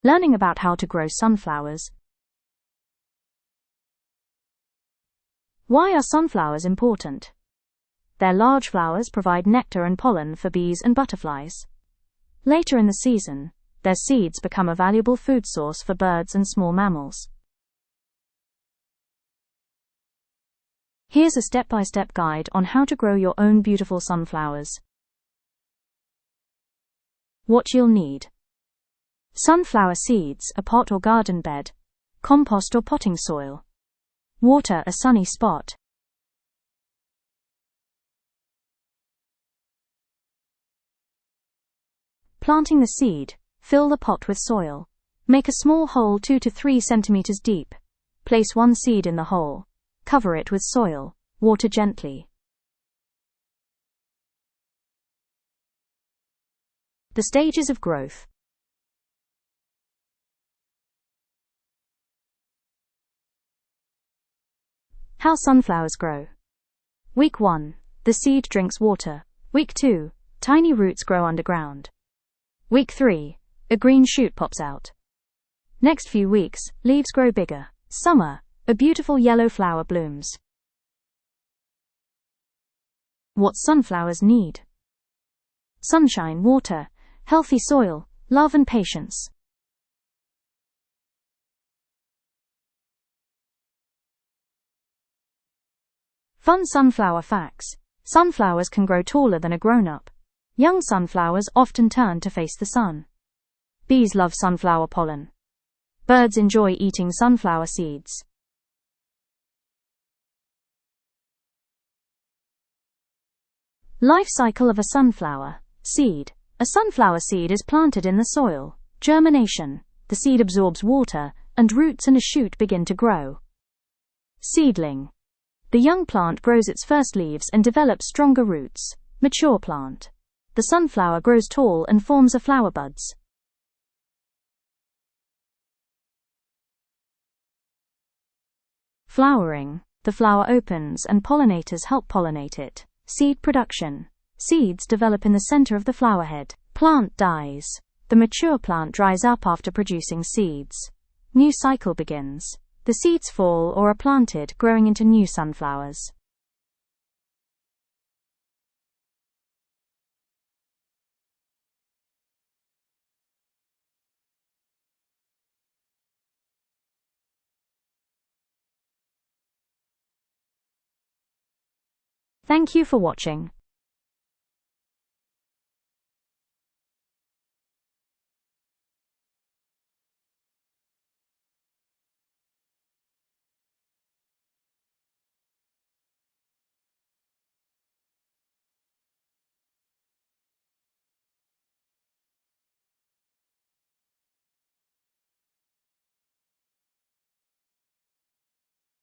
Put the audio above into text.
Learning about how to grow sunflowers. Why are sunflowers important? Their large flowers provide nectar and pollen for bees and butterflies. Later in the season, their seeds become a valuable food source for birds and small mammals. Here's a step-by-step guide on how to grow your own beautiful sunflowers. What you'll need: sunflower seeds, a pot or garden bed, compost or potting soil, water, a sunny spot. Planting the seed: fill the pot with soil. Make a small hole 2 to 3 centimeters deep. Place one seed in the hole. Cover it with soil. Water gently. The stages of growth. How sunflowers grow. Week 1. The seed drinks water. Week 2. Tiny roots grow underground. Week 3. A green shoot pops out. Next few weeks, leaves grow bigger. Summer. A beautiful yellow flower blooms. What sunflowers need: sunshine, water, healthy soil, love and patience. Fun sunflower facts. Sunflowers can grow taller than a grown-up. Young sunflowers often turn to face the sun. Bees love sunflower pollen. Birds enjoy eating sunflower seeds. Life cycle of a sunflower seed. A sunflower seed is planted in the soil. Germination. The seed absorbs water, and roots and a shoot begin to grow. Seedling. The young plant grows its first leaves and develops stronger roots. Mature plant. The sunflower grows tall and forms a flower buds. Flowering. The flower opens and pollinators help pollinate it. Seed production. Seeds develop in the center of the flower head. Plant dies. The mature plant dries up after producing seeds. New cycle begins. The seeds fall or are planted, growing into new sunflowers. Thank you for watching.